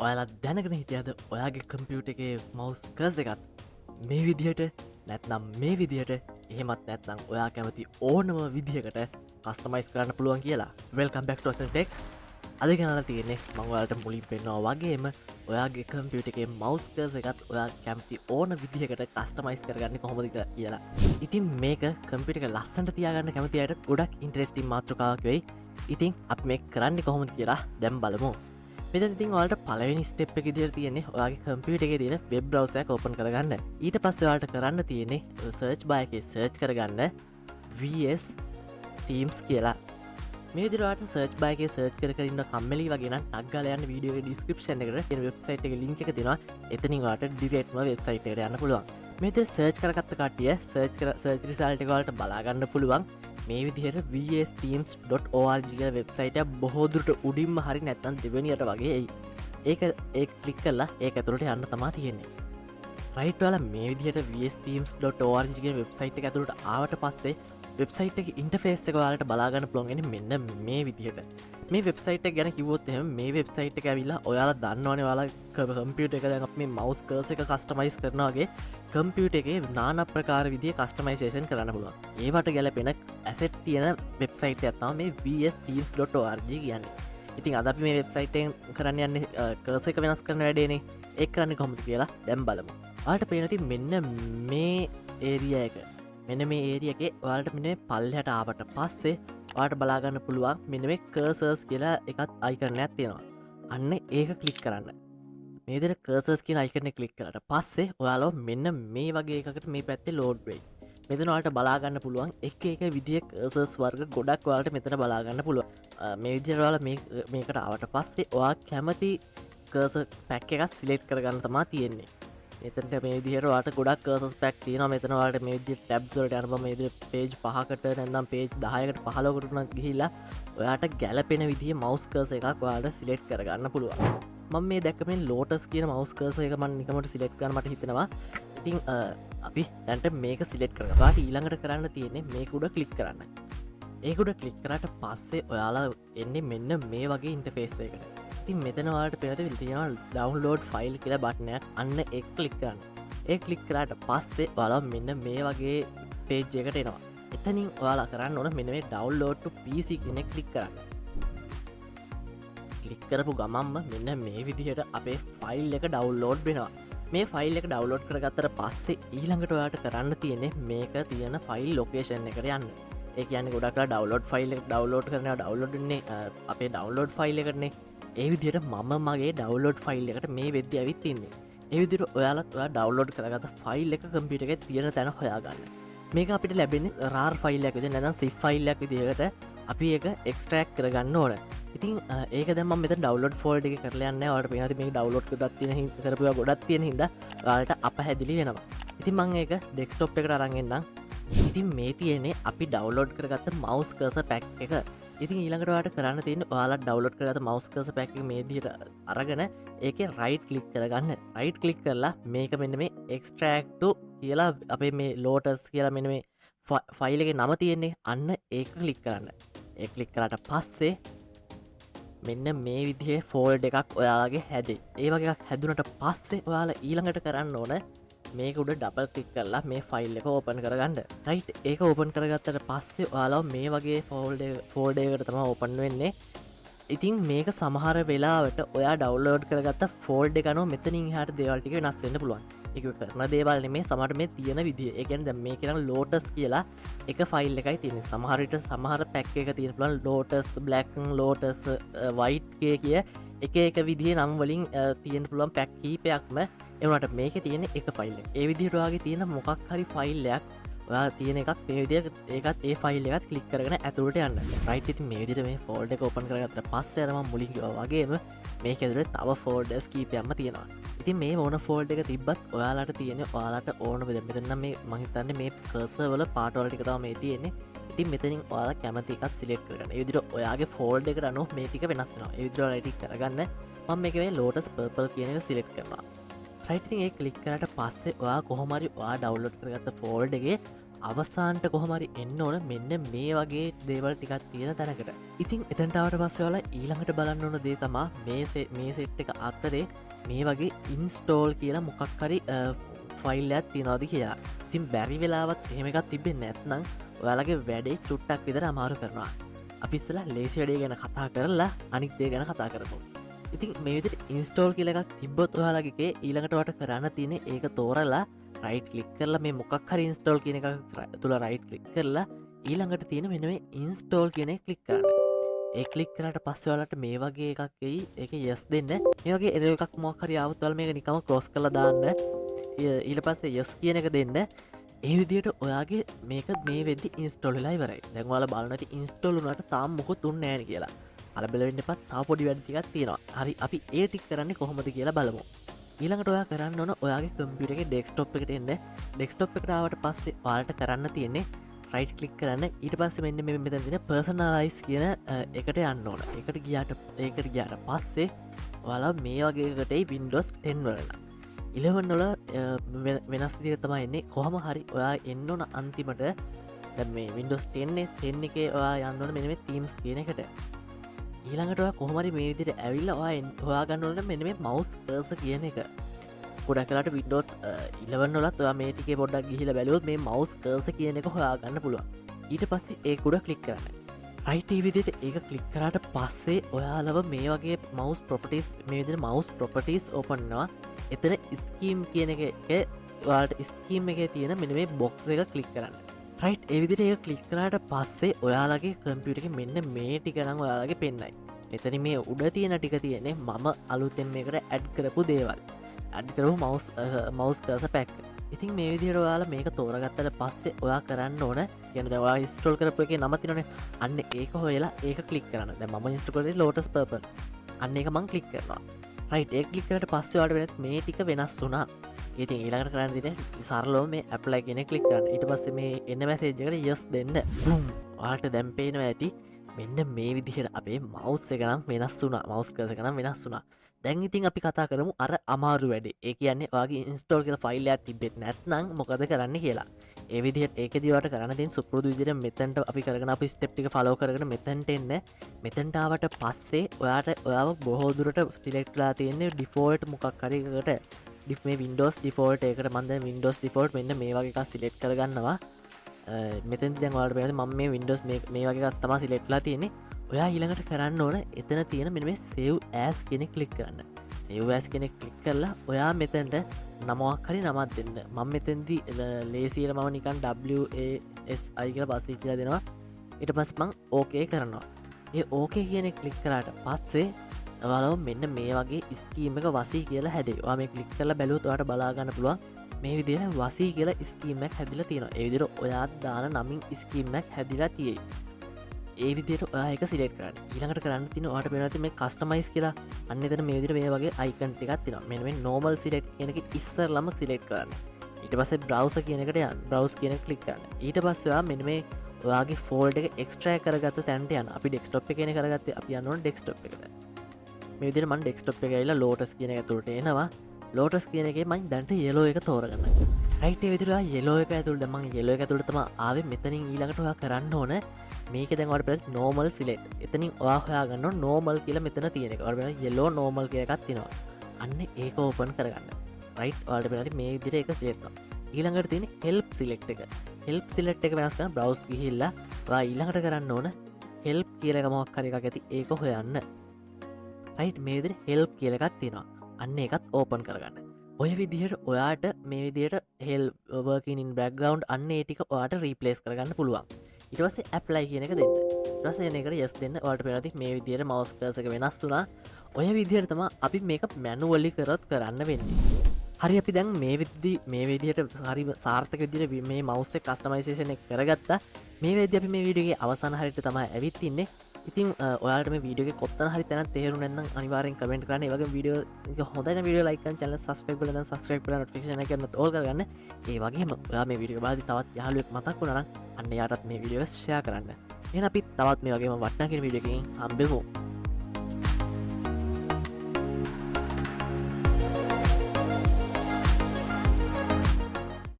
ඔයාලා දැනගෙන හිටියද ඔයාගේ කම්පියුට එකේ මවස් කර්ස එකත් මේ විදිහට නැත්නම් මේ විදිහට එහෙමත් නැත්නම් ඔයා කැමති ඕනම විදිහකට කස්ටමයිස් කරන්න පුළුවන් කියලා වෙල්කම් බැක් ටු ටෙක් අද ගෙනලා තියෙන්නේ මම ඔයාලට මුලින් පෙන්වනවා වගේම ඔයාගේ කම්පියුටර් එකේ මවුස් කර්සර් එකත් ඔයා කැමති ඕන විදිහකට කස්ටමයිස් කරගන්නේ කොහොමද කියලා. ඉතින් මේක කම්පියුටර් එක ලස්සනට තියාගන්න කැමති අයට ගොඩක් ඉන්ටරෙස්ටිං මාතෘකාවක් වෙයි. ඉතින් අපි මේක කරන්නේ කොහොමද කියලා දැන් බලමු. මෙතන ඉතින් ඔයාලට පළවෙනි ස්ටෙප් එක විදිහට තියෙන්නේ ඔයාගේ කම්පියුටර් එකේ තියෙන වෙබ් බ්‍රවුසර් එක ඕපන් කරගන්න. ඊට පස්සේ ඔයාලට කරන්න තියෙන්නේ සර්ච් බාර් එකේ සර්ච් කරගන්න VS Teams කියලා. මේ විදිහට සර්ච් බාර් එකේ සර්ච් කර කර ඉන්න කම්මැලි වගේ නම් ටග් ගාලා යන්න වීඩියෝ එකේ ඩිස්ක්‍රිප්ෂන් එකට තියෙන වෙබ්සයිට් එකේ ලින්ක් එක තියෙනවා. එතනින් ඔයාලට ඩිරෙක්ට්ම වෙබ්සයිට් එකට යන්න පුළුවන්. මේ විදිහට සර්ච් කරගත්ත කට්ටිය සර්ච් රිසල්ට් එක වලට බලා ගන්න පුළුවන්. මේ විදිහට vsteams.org කියලා වෙබ්සයිට් එක බොහෝ දුරට උඩින්ම හරි නැත්නම් දෙවෙනියට වගේ එයි. ඒක ක්ලික් කරලා ඒක ඇතුළට යන්න තමයි තියෙන්නේ. රයිට් ඔයාලා මේ විදිහට vsteams.org කියන වෙබ්සයිට් එක ඇතුළට ආවට පස්සේ වෙබ්සයිට් එකේ ඉන්ටර්ෆේස් එක ඔයාලට බලා ගන්න පුළුවන් වෙන්නේ මෙන්න මේ විදිහට. මේ වෙබ්සයිට් එක ගැන කිව්වොත් එහෙනම් මේ වෙබ්සයිට් එක ඇවිල්ලා ඔයාලා දන්නවනේ ඔයාලා කම්පියුටර් එක දැන් අපි මේ මවුස් කර්සර් එක කස්ටමයිස් කරනවා වගේ කම්පියුටර් එකේ নানা ප්‍රකාර විදිහේ කස්ටමයිසේෂන් කරන්න පුළුවන්. ඒවට ගැලපෙන ඇසෙට් තියෙන වෙබ්සයිට් එකක් තමයි මේ vsteams.org කියන්නේ. ඉතින් අද අපි මේ වෙබ්සයිට් එකෙන් කරන්න යන්නේ කර්සර් එක වෙනස් කරන වැඩේනේ. ඒක කරන්නේ කොහොමද කියලා දැන් බලමු. ඔයාලට පේන ඉතින් මෙන්න මේ ඒරියා එක. මෙන්න මේ ඒරියා එකේ ඔයාලට මෙන්න පල්ලෙහාට ආවට පස්සේ ඔයාලට බලා ගන්න පුළුවන් මෙන්න මේ කර්සර්ස් කියලා එකක් අයිකන් එකක් තියෙනවා. අන්න ඒක ක්ලික් කරන්න. මේ විදිහට කර්සර්ස් කියන අයිකන් එක ක්ලික් කරාට පස්සේ ඔයාලව මෙන්න මේ වගේ එකකට මේ පැත්තේ ලෝඩ් වෙයි. මෙතන ඔයාලට බලා ගන්න පුළුවන් එක එක විදිහේ කර්සර්ස් වර්ග ගොඩක් ඔයාලට මෙතන බලා ගන්න පුළුවන්. මේ විදිහට ඔයාලා මේකට ආවට පස්සේ ඔයා කැමති කර්සර් පැක් එකක් සිලෙක්ට් කරගන්න තමයි තියෙන්නේ. මෙතනට මේ විදිහට ඔයාලට ගොඩක් කර්සර්ස් පැක් තියෙනවා. මෙතන ඔයාලට මේ විදිහට ටැබ්ස් වලට යනවා. මේ විදිහට පේජ් 5කට නැත්නම් පේජ් 10කට 15කට උනත් ගිහිල්ලා ඔයාලට ගැලපෙන විදිහේ මවුස් කර්සර් එකක් ඔයාලට සිලෙක්ට් කරගන්න පුළුවන්. මම මේ දැක්ක මේ ලෝටස් කියන මවුස් කර්සර් එක මම නිකමට සිලෙක්ට් කරන්න මට හිතෙනවා. ඉතින් අපි දැන්ට මේක සිලෙක්ට් කරගන්න. ඔයාලට ඊළඟට කරන්න තියෙන්නේ මේක උඩ ක්ලික් කරන්න. ඒක උඩ ක්ලික් කරාට පස්සේ ඔයාලා එන්නේ මෙන්න මේ වගේ ඉන්ටර්ෆේස් එකකට. ඉතින් මෙතන ඔයාලට පේනවා තියෙනවා ඩවුන්ලෝඩ් ෆයිල් කියලා බටන් එකක්. අන්න ඒක ක්ලික් කරන්න. ඒක ක්ලික් කරාට පස්සේ ඔයාලා මෙන්න මේ වගේ පේජ් එකකට එනවා. එතනින් ඔයාලා කරන්න ඕන මෙන්න මේ ඩවුන්ලෝඩ් ටු PC කියන එක ක්ලික් කරන්න. ක්ලික් කරපු ගමන්ම මෙන්න මේ විදිහට අපේ ෆයිල් එක ඩවුන්ලෝඩ් වෙනවා. මේ ෆයිල් එක ඩවුන්ලෝඩ් කරගත්තට පස්සේ ඊළඟට ඔයාලට කරන්න තියෙන්නේ මේක තියෙන ෆයිල් ලොකේෂන් එකට යන්න. ඒ කියන්නේ ගොඩක් ඩවුන්ලෝඩ් ෆයිල් එක ඩවුන්ලෝඩ් කරනවා ඩවුන්ලෝඩ් වෙන්නේ අපේ ඩවුන්ලෝඩ් ෆයිල් එකටනේ. ඒ විදිහට මම මගේ ඩවුන්ලෝඩ් ෆයිල් එකට මේ වෙද්දී ඇවිත් ඉන්නේ. ඒ විදිහට ඔයාලත් ඔයා ඩවුන්ලෝඩ් කරගත්ත ෆයිල් එක කම්පියුටර් එකේ තියෙන තැන හොයාගන්න. මේක අපිට ලැබෙන්නේ RAR ෆයිල් එකක් විදිහට නැත්නම් zip ෆයිල් එකක් විදිහට අපි ඒක එක්ස්ට්‍රැක්ට් කරගන්න ඕන. ඉතින් ඒක දැන් මම මෙතන ඩවුන්ලෝඩ් ෆෝල්ඩර් එකේ කරලා යන්නේ. ඔයාලට පේනවා මේක ඩවුන්ලෝඩ් කරලා තියෙන කරපුවා ගොඩක් තියෙන හින්දා ඔයාලට අපහැදිලි වෙනවා. ඉතින් මම ඒක ඩෙස්ක්ටොප් එකට අරන් එන්නම්. ඉතින් මේ තියෙන්නේ අපි ඩවුන්ලෝඩ් කරගත්ත මවුස් කර්සර් පැක් එක. ඉතින් ඊළඟට ඔයාලට කරන්න තියෙන්නේ ඔයාලා ඩවුන්ලෝඩ් කරගත්ත මවුස් කර්සර් පැක් එක මේ විදිහට අරගෙන ඒකේ රයිට් ක්ලික් කරගන්න. රයිට් ක්ලික් කරලා මේක මෙන්න මේ එක්ස්ට්‍රැක්ට් ටු කියලා අපේ මේ ලෝටස් කියලා මෙන්න මේ ෆයිල් එකේ නම තියෙන්නේ. අන්න ඒක ක්ලික් කරන්න. ඒක ක්ලික් කරාට පස්සේ මෙන්න මේ විදිහේ ෆෝල්ඩර් එකක් ඔයාලගේ හැදේ. ඒ වගේ එකක් හැදුනට පස්සේ ඔයාලා ඊළඟට කරන්න ඕන මේක උඩ ඩබල් ක්ලික් කරලා මේ ෆයිල් එක ඕපන් කරගන්න. රයිට් ඒක ඕපන් කරගත්තට පස්සේ ඔයාලා මේ වගේ ෆෝල්ඩර් එකකට තමයි ඕපන් වෙන්නේ. ඉතින් මේක සමහර වෙලාවට ඔයා ඩවුන්ලෝඩ් කරගත්ත ෆෝල්ඩර් එක අනුව මෙතනින් එහාට දේවල් ටික වෙනස් වෙන්න පුළුවන්. ඒක කරන දේවල් නෙමෙයි සමහර මේ තියෙන විදිය. ඒ කියන්නේ දැන් මේක නම් ලෝටස් කියලා එක ෆයිල් එකයි තියෙන්නේ. සමහර විට සමහර පැක් එක තියෙන පුළුවන් ලෝටස් බ්ලැක් ලෝටස් වයිට් කිය එක විදිහේ නම් වලින් තියෙන පුළුවන් පැක් කීපයක්ම එවනට මේක තියෙන එක ෆයිල් එක. ඒ විදිහට ඔයාගේ තියෙන මොකක් හරි ෆයිල් එකක් ඔයා තියෙන එකක් මේ විදිහට ඒකත් ඒ ෆයිල් එකත් ක්ලික් කරගෙන ඇතුළට යන්න. රයිට් ඉතින් මේ විදිහට මේ ෆෝල්ඩර් එක ඕපන් කරගත්තට පස්සේ අර මම මුලින් කිව්වා වගේම මේක ඇතුළේ තව ෆෝල්ඩර්ස් කීපයක්ම තියෙනවා. ඉතින් මේ මොන ෆෝල්ඩර් එක තිබ්බත් ඔයාලට තියෙන්නේ ඔයාලට ඕන විදිහට. මෙතන නම් මේ මම හිතන්නේ මේ කර්සර් වල පාට වල ටික තමයි මේ තියෙන්නේ. ඉතින් මෙතනින් ඔයාලා කැමති එකක් සිලෙක්ට් කරගන්න. ඒ විදිහට ඔයාගේ ෆෝල්ඩර් එකට අනුව මේ ටික වෙනස් වෙනවා. ඒ විදිහට ඔයාලා ටික කරගන්න. මම මේක මේ ලෝටස් පර්පල් කියන එක සිලෙක්ට් කරනවා. රයිට් ඉතින් ඒක ක්ලික් කරාට පස්සේ ඔයා කොහොම හරි ඔයා ඩවුන්ලෝඩ් කරගත්ත ෆෝල්ඩර් එකේ අවසාන්ට කොහමරි එන්න ඕන මෙන්න මේ වගේ දේවල් ටිකත් තියෙන තැනකට. ඉතින් එතැන්ටාවට පස්සවල ඊළඟට බලන්න ඕන දේ තමා මේ සෙට් එක අත්තරේ මේ වගේ ඉන්ස්ටෝල් කියලා මොකක් හරි ෆයිල් ඇත් තියනවාද කියලා. ඉතින් බැරි වෙලාවත් එහෙමකත් තිබෙන් නැත්නම් ඔයාලගේ වැඩේ චුට්ටක් විතර අමාරු කරනවා. අපිස්සලා ලේසි වැඩේ ගැන කතා කරලා අනික් දේ ගැන කතා කරපු. ඉතින් මේ විදිහට ඉන්ස්ටෝල් කියලා එකක් තිබ්බොත් ඔයාලගේ ඊළඟට වට කරන්න තියෙන ඒක තෝරලා රයිට් ක්ලික් කරලා මේ මොකක් හරි ඉන්ස්ටෝල් කියන එක තුල රයිට් ක්ලික් කරලා ඊළඟට තියෙන මෙන්න මේ ඉන්ස්ටෝල් කියන එක ක්ලික් කරන්න. ඒ ක්ලික් කරාට පස්සේ ඔයාලට මේ වගේ එකක් එයි. ඒක yes දෙන්න. මේ වගේ එරර් එකක් මොකක් හරි ආවොත් ඔයාලා මේක නිකම්ම ක්ලෝස් කරලා දාන්න. ඊට පස්සේ yes කියන එක දෙන්න. ඒ විදිහට ඔයාගේ මේක මේ වෙද්දි ඉන්ස්ටෝල් වෙලා ඉවරයි. දැන් ඔයාලා බලනට ඉන්ස්ටෝල් වුණාට තාම මොකොත් උන්නේ නැහැ නේ කියලා. කලබල වෙන්න එපා. තාම පොඩි වැඩ ටිකක් තියෙනවා. හරි අපි ඒ ටික කරන්නේ කොහොමද කියලා බලමු. ඊළඟට ඔයා කරන්න ඕන ඔයාගේ කම්පියුටර් එකේ ඩෙස්ක්ටොප් එකට එන්න. ඩෙස්ක්ටොප් එකට ආවට පස්සේ ඔයාලට කරන්න තියෙන්නේ රයිට් ක්ලික් කරන්න. ඊට පස්සේ මෙන්න මේ මෙතන තියෙන පර්සනලයිස් කියන එකට යන්න ඕන. ඒකට ගියාට පස්සේ ඔයාලා මේ වගේ එකටයි Windows 10 වල 11 වල වෙනස් විදිහට තමයි එන්නේ. කොහොම හරි ඔයා එන්න ඕන අන්තිමට දැන් මේ Windows 10 එකේ ඔයා යන්න ඕන මෙන්න මේ Themes කියන එකට. ඊළඟට ඔයා කොහොම හරි මේ විදිහට ඇවිල්ලා ඔයා හොයාගන්න ඕන මෙන්න මේ mouse cursor කියන එක. ගොඩක් වෙලාට Windows 11 වලත් ඔයා මේ ටිකේ පොඩ්ඩක් ගිහිල්ලා බැලුවොත් මේ mouse cursor කියන එක හොයාගන්න පුළුවන්. ඊට පස්සේ ඒක උඩ ක්ලික් කරන්න. right මේ විදිහට ඒක ක්ලික් කරාට පස්සේ ඔයාලව මේ වගේ mouse properties මේ විදිහට mouse properties open වෙනවා. එතන scheme කියන එක ඔයාලට scheme එකේ තියෙන මෙන්න මේ box එක ක්ලික් කරන්න. right ඒ විදිහට ඒක ක්ලික් කරාට පස්සේ ඔයාලගේ කම්පියුටර් එකේ මෙන්න මේ ටික නම් ඔයාලගේ පෙන්නයි. මෙතන මේ උඩ තියෙන ටික තියෙන්නේ මම අලුතෙන් මේකට ඇඩ් කරපු දේවල්. ඇඩ් කරපු mouse cursor pack. ඉතින් මේ විදිහට ඔයාලා මේක තෝරගත්තට පස්සේ ඔයා කරන්න ඕන කියන්නේ දැන් ඔයා ඉන්ස්ටෝල් කරපු එකේ නම තියෙනනේ. අන්න ඒක හොයලා ඒක ක්ලික් කරන්න. දැන් මම ඉන්ස්ටෝල් කරේ Lotus Purple. අන්න ඒක මම ක්ලික් කරනවා. right ඒක ක්ලික් කරාට පස්සේ ඔයාලට වෙනත් මේ ටික වෙනස් වුණා. ඉතින් ඊළඟට කරන්න තියෙන්නේ සරලව මේ apply කියන එක ක්ලික් කරන්න. ඊට පස්සේ මේ එන මැසේජ් එකට yes දෙන්න. ඔයාලට දැන් පේනවා ඇති මෙන්න මේ විදිහට අපේ mouse එක නම් වෙනස් වුණා. mouse cursor එක නම් වෙනස් වුණා. දැන් ඉතින් අපි කතා කරමු අර අමාරු වැඩේ. ඒ කියන්නේ ඔයාගේ ඉන්ස්ටෝල් කියලා ෆයිල් එකක් තිබෙත් නැත්නම් මොකද කරන්න කියලා. ඒ විදිහට ඒකෙදී ඔයාලට කරන්න තියෙන සුපුරුදු විදිහට මෙතනට අපි කරගෙන අපි ස්ටෙප් ටික ෆලෝ කරගෙන මෙතනට එන්න. මෙතනට ආවට පස්සේ ඔයාව බොහෝ දුරට සිලෙක්ට් කරලා තියෙන්නේ ඩිෆෝල්ට් මොකක් හරි එකකට මේ Windows default ඒකට මම දැන් Windows default මෙන්න මේ වගේ එකක් සිලෙක්ට් කරගන්නවා. මෙතෙන්දී දැන් ඔයාලට පේනවා මම මේ Windows මේ වගේ එකක් තමයි සිලෙක්ට් කරලා තියෙන්නේ. ඔයා ඊළඟට කරන්න ඕන එතන තියෙන මෙන්න මේ save as කියන ක්ලික් කරන්න. save as කියන ක්ලික් කරලා ඔයා මෙතනට නමක් හරි නමක් දෙන්න. මම මෙතෙන්දී ලේසියට මම නිකන් WASI කියලා පස්සේ කියලා දෙනවා. ඊට පස්සේ මම okay කරනවා. ඒ okay කියන ක්ලික් කරාට පස්සේ ඔයාලව මෙන්න මේ වගේ ස්කීම් එක වසී කියලා හැදේ. ඔයා මේ ක්ලික් කරලා බැලුවොත් ඔයාලට බලා ගන්න පුළුවන් මේ විදිහට වසී කියලා ස්කීම් එකක් හැදිලා තියෙනවා. ඒ විදිහට ඔයා දාන නමින් ස්කීම් එකක් හැදිලා තියෙයි. ඒ විදිහට ඔයා ඒක සිලෙක්ට් කරන්න. ඊළඟට කරන්න තියෙන ඔයාලට පේනවා මේ කස්ටමයිස් කියලා අන්න එතන මේ විදිහට මේ වගේ අයිකන් ටිකක් තියෙනවා. මෙන්න මේ normal select කියන එක ඉස්සරලම සිලෙක්ට් කරන්න. ඊට පස්සේ browser කියන එකට යන්න. browse කියන එක ක්ලික් කරන්න. ඊට පස්සේ ඔයා මෙන්න මේ ඔයාගේ ෆෝල්ඩර් එක එක්ස්ට්‍රැක්ට් කරගත්ත තැනට යන්න. අපි ඩෙස්ක්ටොප් එකේනේ කරගත්තේ. අපි යන්න ඕනේ ඩෙස්ක්ටොප් එකට. මේ විදිහට මම ඩෙස්ක්ටොප් එකට ඇවිල්ලා Lotus කියන එක ඇතුළට එනවා. Lotus කියන එකේ මම දැන්ට yellow එක තෝරගන්න. right ඒ විදිහට ඔයා yellow එක ඇතුළට දැන් මම yellow එක ඇතුළට තමයි ආවේ. මෙතනින් ඊළඟට ඔයා කරන්න ඕන මේක දැන් ඔයාලට ප්‍රෙස් normal select. එතනින් ඔයා හොයාගන්න ඕන normal කියලා මෙතන තියෙන එක. ඔයාලට වෙන yellow normal කියලා එකක් තියෙනවා. අන්න ඒක open කරගන්න. right ඔයාලට වෙනදි මේ විදිහට ඒක select කරනවා. ඊළඟට තියෙන help select එක. help select එක වෙනස් කරන්න browse ගිහිල්ලා ඔයා ඊළඟට කරන්න ඕන help කියලා එක මොකක් හරි එකක් ඇති ඒක හොයන්න. right මේ විදිහට help කියලා එකක් තියෙනවා. අන්න ඒකත් open කරගන්න. ඔය විදිහට ඔයාට මේ විදිහට help working in background අන්න ඒ ටික ඔයාට replace කරගන්න පුළුවන්. ඊට පස්සේ apply කියන එක දෙන්න. ඊට පස්සේ එන එකට yes දෙන්න. ඔයාලට පේනවා මේ විදිහට mouse cursor එක වෙනස් වුණා. ඔය විදිහට තමයි අපි මේක manually කරොත් කරන්න වෙන්නේ. හරි අපි දැන් මේ විදිහට හරි සාර්ථක විදිහට මේ mouse එක customization එක කරගත්තා. මේ වෙද්දී අපි මේ වීඩියෝ එකේ අවසාන හරියට තමයි ඇවිත් ඉන්නේ. ඉතින් ඔයාලට මේ වීඩියෝ එකේ කොත්තන හරි තැනක් තේරුනේ නැත්නම් අනිවාර්යෙන් කමෙන්ට් කරන්න. ඒ වගේම වීඩියෝ එක හොඳයි නම් වීඩියෝ ලයික් කරන්න, channel subscribe කරලා දැන් subscribe කරලා notification එක කරනත් ඕල් කරගන්න. ඒ වගේම ඔයා මේ වීඩියෝ එක බලද්දි තවත් යාළුවෙක් මතක් වුණා නම් අන්න එයාටත් මේ වීඩියෝ එක share කරන්න. එහෙනම් අපි තවත් මේ වගේම වටිනා කියන වීඩියෝ එකකින් හම්බෙමු.